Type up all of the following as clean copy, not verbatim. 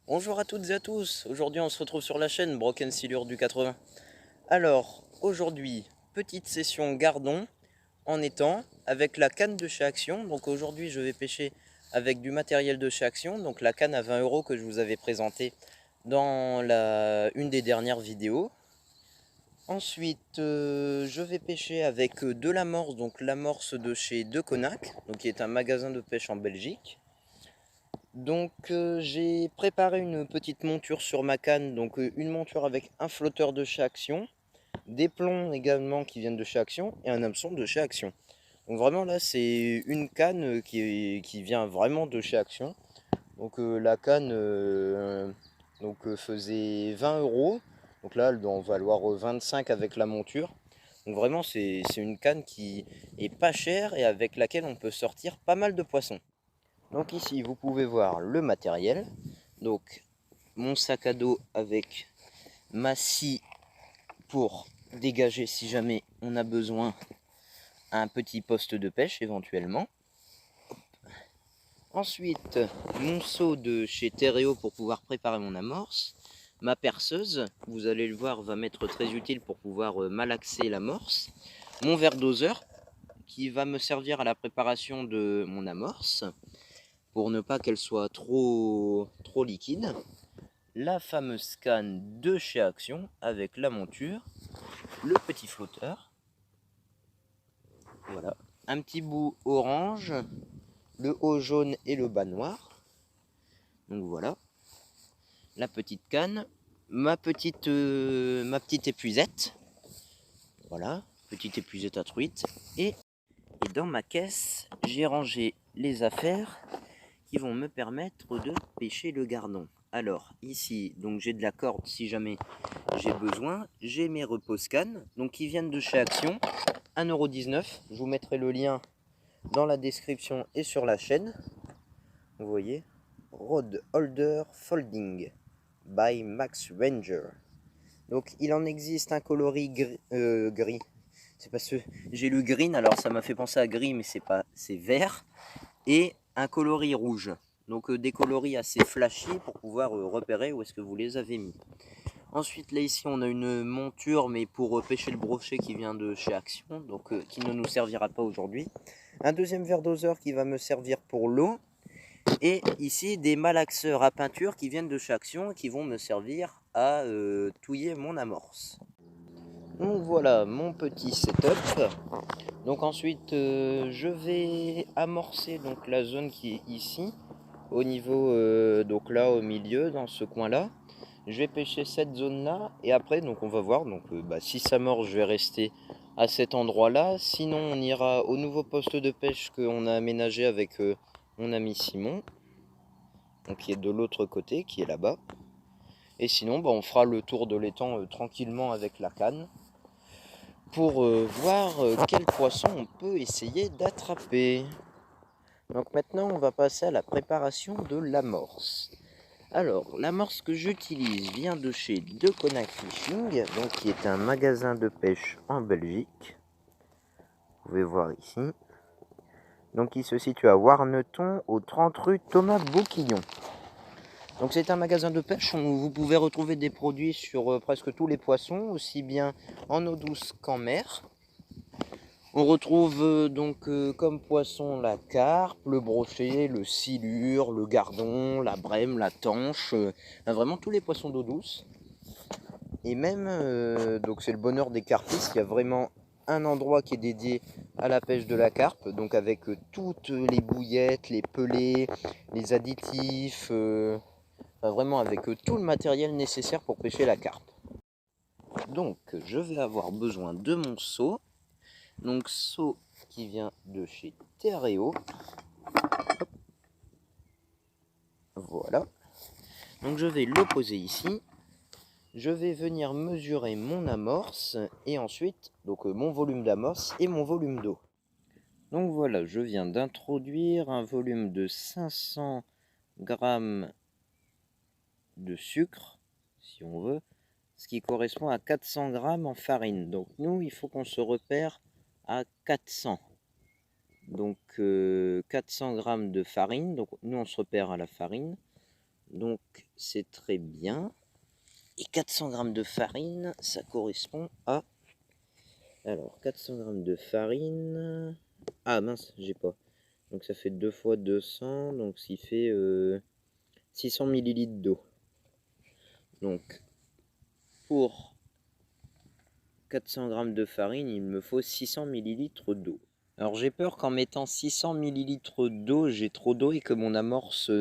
Bonjour à toutes et à tous, aujourd'hui on se retrouve sur la chaîne Broken Silure du 80. Alors, aujourd'hui, petite session gardon en étang avec la canne de chez Action. Donc aujourd'hui je vais pêcher avec du matériel de chez Action, donc la canne à 20 € que je vous avais présentée dans une des dernières vidéos. Ensuite, je vais pêcher avec de l'amorce, donc l'amorce de chez Deconac, donc qui est un magasin de pêche en Belgique. Donc j'ai préparé une petite monture sur ma canne, donc une monture avec un flotteur de chez Action, des plombs également qui viennent de chez Action et un hameçon de chez Action. Donc vraiment là c'est une canne qui vient vraiment de chez Action. Donc la canne faisait 20 €, donc là elle doit en valoir 25 avec la monture. Donc vraiment c'est une canne qui est pas chère et avec laquelle on peut sortir pas mal de poissons. Donc ici, vous pouvez voir le matériel. Donc, mon sac à dos avec ma scie pour dégager si jamais on a besoin un petit poste de pêche éventuellement. Ensuite, mon seau de chez Terreo pour pouvoir préparer mon amorce. Ma perceuse, vous allez le voir, va m'être très utile pour pouvoir malaxer l'amorce. Mon verre doseur qui va me servir à la préparation de mon amorce, pour ne pas qu'elle soit trop liquide. La fameuse canne de chez Action avec la monture, le petit flotteur, voilà, un petit bout orange, le haut jaune et le bas noir. Donc voilà, la petite canne, ma petite épuisette, voilà, petite épuisette à truite. Et dans ma caisse, j'ai rangé les affaires qui vont me permettre de pêcher le gardon. Alors ici, donc j'ai de la corde si jamais j'ai besoin. J'ai mes repose cannes, donc qui viennent de chez Action, 1,19 €. Je vous mettrai le lien dans la description et sur la chaîne. Vous voyez, Rod Holder Folding by Max Ranger. Donc il en existe un coloris gris. C'est parce que j'ai lu green, alors ça m'a fait penser à gris, mais c'est pas, c'est vert. Et un coloris rouge. Donc des coloris assez flashy pour pouvoir repérer où est-ce que vous les avez mis. Ensuite là ici on a une monture mais pour pêcher le brochet qui vient de chez Action, donc qui ne nous servira pas aujourd'hui. Un deuxième verre doseur qui va me servir pour l'eau. Et ici des malaxeurs à peinture qui viennent de chez Action et qui vont me servir à touiller mon amorce. Donc voilà mon petit setup. Donc ensuite je vais amorcer donc la zone qui est ici, au niveau donc là au milieu dans ce coin là. Je vais pêcher cette zone là et après donc on va voir donc si ça mord je vais rester à cet endroit là, sinon on ira au nouveau poste de pêche qu'on a aménagé avec mon ami Simon, donc qui est de l'autre côté, qui est là-bas. Et sinon on fera le tour de l'étang tranquillement avec la canne pour voir quel poisson on peut essayer d'attraper. Donc maintenant on va passer à la préparation de l'amorce. Alors l'amorce que j'utilise vient de chez Deconac Fishing, donc qui est un magasin de pêche en Belgique. Vous pouvez voir ici. Donc il se situe à Warneton, au 30 rue Thomas Bouquillon. Donc c'est un magasin de pêche où vous pouvez retrouver des produits sur presque tous les poissons, aussi bien en eau douce qu'en mer. On retrouve comme poisson la carpe, le brochet, le silure, le gardon, la brème, la tanche, vraiment tous les poissons d'eau douce. Et même, donc c'est le bonheur des carpistes, il y a vraiment un endroit qui est dédié à la pêche de la carpe, donc avec toutes les bouillettes, les pelets, les additifs, vraiment avec tout le matériel nécessaire pour pêcher la carpe. Donc je vais avoir besoin de mon seau. Donc seau qui vient de chez Terreo. Voilà. Donc je vais le poser ici. Je vais venir mesurer mon amorce et ensuite donc mon volume d'amorce et mon volume d'eau. Donc voilà, je viens d'introduire un volume de 500 grammes de sucre, si on veut, ce qui correspond à 400 grammes en farine. Donc nous, il faut qu'on se repère à 400. Donc 400 grammes de farine, donc nous on se repère à la farine. Donc c'est très bien. Et 400 g de farine, ça correspond à... Alors 400 g de farine... Ah mince, j'ai pas. Donc ça fait 2 fois 200, donc ça fait 600 ml d'eau. Donc pour 400 g de farine, il me faut 600 ml d'eau. Alors j'ai peur qu'en mettant 600 ml d'eau, j'ai trop d'eau et que mon amorce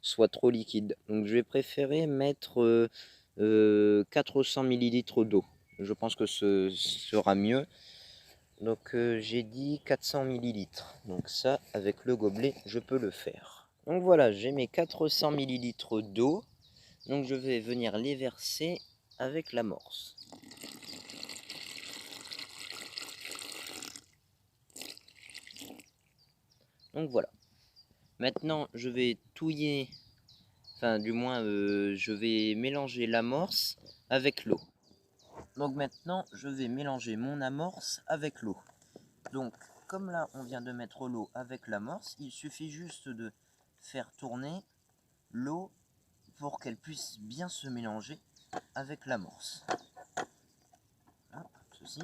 soit trop liquide. Donc je vais préférer mettre 400 ml d'eau. Je pense que ce sera mieux. Donc j'ai dit 400 ml. Donc ça, avec le gobelet, je peux le faire. Donc voilà, j'ai mes 400 ml d'eau. Donc je vais venir les verser avec l'amorce. Donc voilà. Maintenant, je vais touiller, enfin du moins, je vais mélanger l'amorce avec l'eau. Donc maintenant, je vais mélanger mon amorce avec l'eau. Donc, comme là, on vient de mettre l'eau avec l'amorce, il suffit juste de faire tourner l'eau pour qu'elle puisse bien se mélanger avec l'amorce. Voilà, ceci.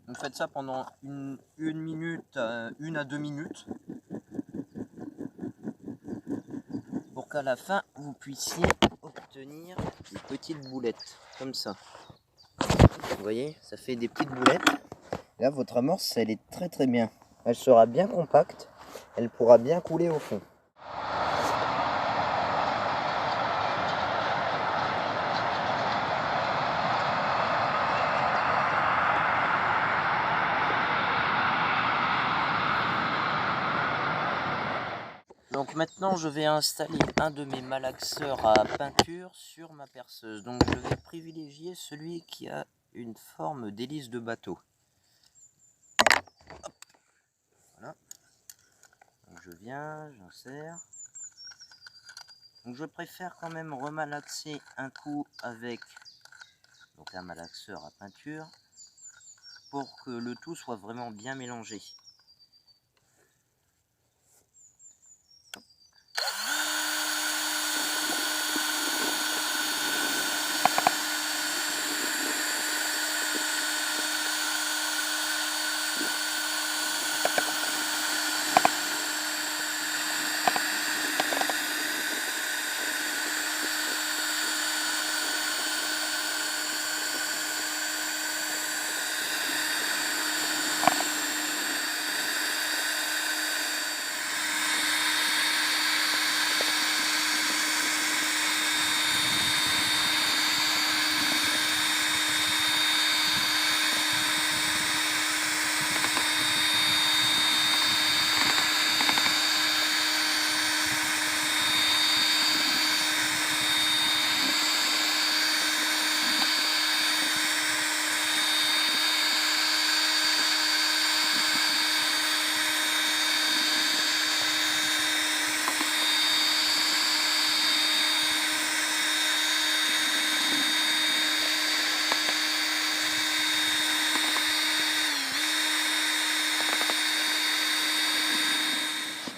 Vous faites ça pendant une minute, 1 à 2 minutes, pour qu'à la fin, vous puissiez obtenir des petites boulettes, comme ça. Vous voyez, ça fait des petites boulettes. Là, votre amorce, elle est très très bien. Elle sera bien compacte, elle pourra bien couler au fond. Donc maintenant, je vais installer un de mes malaxeurs à peinture sur ma perceuse. Donc je vais privilégier celui qui a une forme d'hélice de bateau. Hop. Voilà. Donc je viens, j'insère. Donc je préfère quand même remalaxer un coup avec donc un malaxeur à peinture pour que le tout soit vraiment bien mélangé.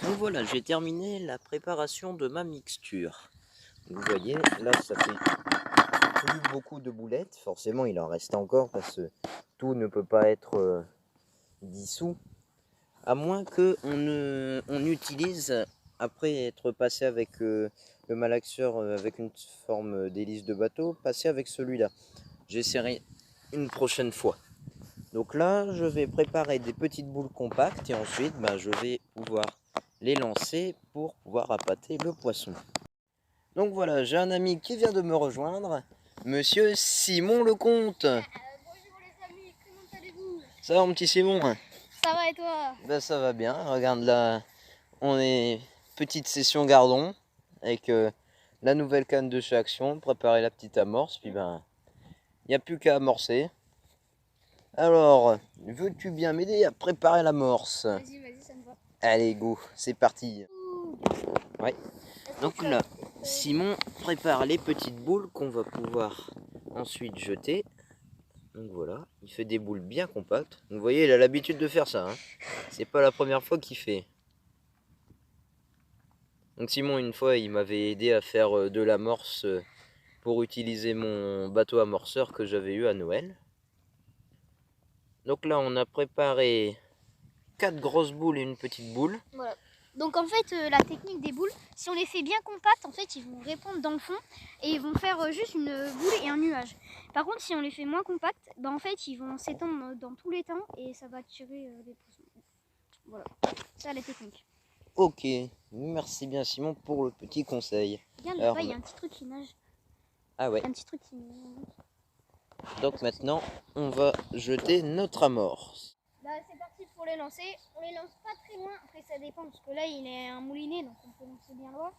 Donc voilà, j'ai terminé la préparation de ma mixture. Vous voyez, là ça fait plus beaucoup de boulettes. Forcément, il en reste encore parce que tout ne peut pas être dissous. À moins qu'on utilise, après être passé avec le malaxeur avec une forme d'hélice de bateau, passer avec celui-là. J'essaierai une prochaine fois. Donc là, je vais préparer des petites boules compactes et ensuite, je vais pouvoir les lancer pour pouvoir appâter le poisson. Donc voilà, j'ai un ami qui vient de me rejoindre, monsieur Simon Lecomte. Bonjour les amis, comment allez-vous? Ça va mon petit Simon? Ça va et toi? Ben, ça va bien, regarde là, on est petite session gardon avec la nouvelle canne de chez Action, préparer la petite amorce, puis il n'y a plus qu'à amorcer. Alors, veux-tu bien m'aider à préparer l'amorce? Vas-y, ça me va. Allez, go, c'est parti. Ouais. Donc là, Simon prépare les petites boules qu'on va pouvoir ensuite jeter. Donc voilà, il fait des boules bien compactes. Donc vous voyez, il a l'habitude de faire ça, hein. C'est pas la première fois qu'il fait. Donc Simon, une fois, il m'avait aidé à faire de l'amorce pour utiliser mon bateau amorceur que j'avais eu à Noël. Donc là, on a préparé 4 grosses boules et une petite boule. Voilà. Donc en fait, la technique des boules, si on les fait bien compactes, en fait, ils vont répondre dans le fond et ils vont faire juste une boule et un nuage. Par contre, si on les fait moins compactes, en fait, ils vont s'étendre dans tous les temps et ça va tirer les poissons. Voilà, ça la technique. Ok, merci bien Simon pour le petit conseil. Regarde Alors, là-bas, il y a un petit truc qui nage. Ah ouais, Un petit truc qui nage. donc maintenant, on va jeter notre amorce. Là, c'est parti pour les lancer. On les lance pas très loin. Après, ça dépend parce que là, il est un moulinet, donc on peut lancer bien loin.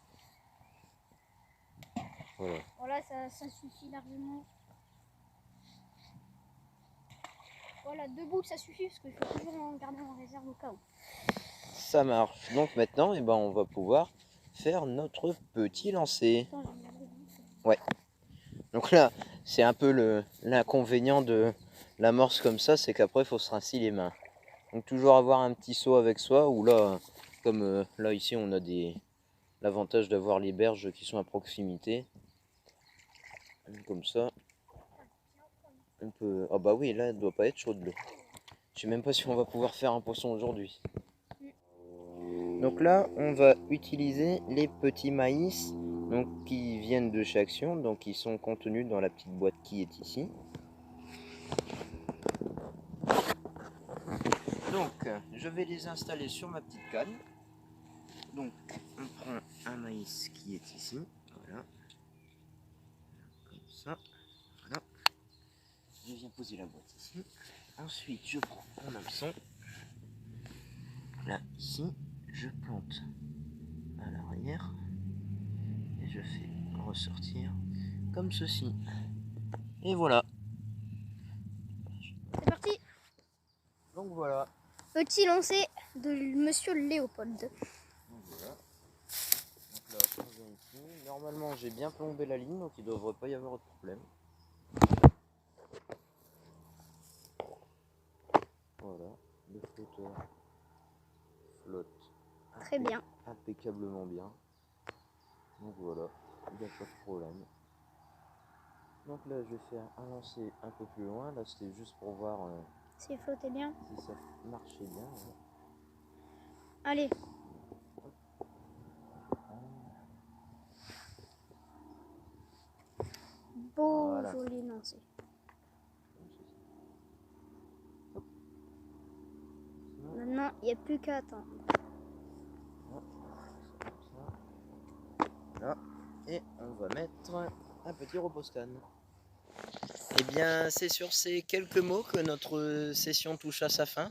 Voilà. Voilà, ça suffit largement. Voilà, 2 boules, ça suffit parce qu'il faut toujours en garder en réserve au cas où. Ça marche. Donc maintenant, on va pouvoir faire notre petit lancer. Attends, je vais regarder. Ouais. Donc là, c'est un peu l'inconvénient de l'amorce comme ça, c'est qu'après, il faut se rincer les mains. Donc toujours avoir un petit seau avec soi, ou là, comme là ici, on a l'avantage d'avoir les berges qui sont à proximité. Comme ça. Un peu... Ah bah oui, là, elle doit pas être chaude l'eau. Je sais même pas si on va pouvoir faire un poisson aujourd'hui. Donc là, on va utiliser les petits maïs donc, qui viennent de chez Action, donc qui sont contenus dans la petite boîte qui est ici. Donc, je vais les installer sur ma petite canne. Donc, on prend un maïs qui est ici, voilà, comme ça, voilà. Je viens poser la boîte ici. Ensuite, je prends mon hameçon. Là, ici, je plante à l'arrière et je fais ressortir comme ceci. Et voilà. C'est parti. Donc voilà. Petit lancer de Monsieur Léopold. Donc voilà. Donc là, on vient ici. Normalement, j'ai bien plombé la ligne, donc il ne devrait pas y avoir de problème. Voilà, le flotteur flotte Très bien. impeccablement bien. Donc voilà, il n'y a pas de problème. Donc là, je vais faire un lancer un peu plus loin. Là, c'était juste pour voir Si flottait bien. si ça marchait bien. Ouais. Allez. Beau, Voilà. joli lancer. Maintenant, il n'y a plus qu'à attendre. Là, et on va mettre un petit RoboScan. Et bien, c'est sur ces quelques mots que notre session touche à sa fin.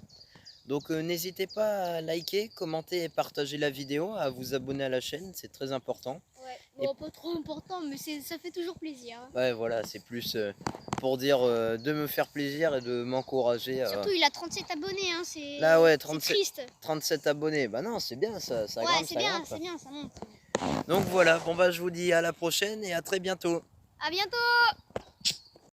Donc n'hésitez pas à liker, commenter et partager la vidéo, à vous abonner à la chaîne, c'est très important. Ouais, bon, pas trop important, mais ça fait toujours plaisir. Hein. Ouais, voilà, c'est plus pour dire de me faire plaisir et de m'encourager. Surtout, il a 37 abonnés, hein, c'est Là, ouais, triste. 37 abonnés, bah non, c'est bien, ça Ouais, grimpe, c'est ça bien, grimpe. c'est bien, ça monte. Donc voilà, bon bah je vous dis à la prochaine et à très bientôt. À bientôt!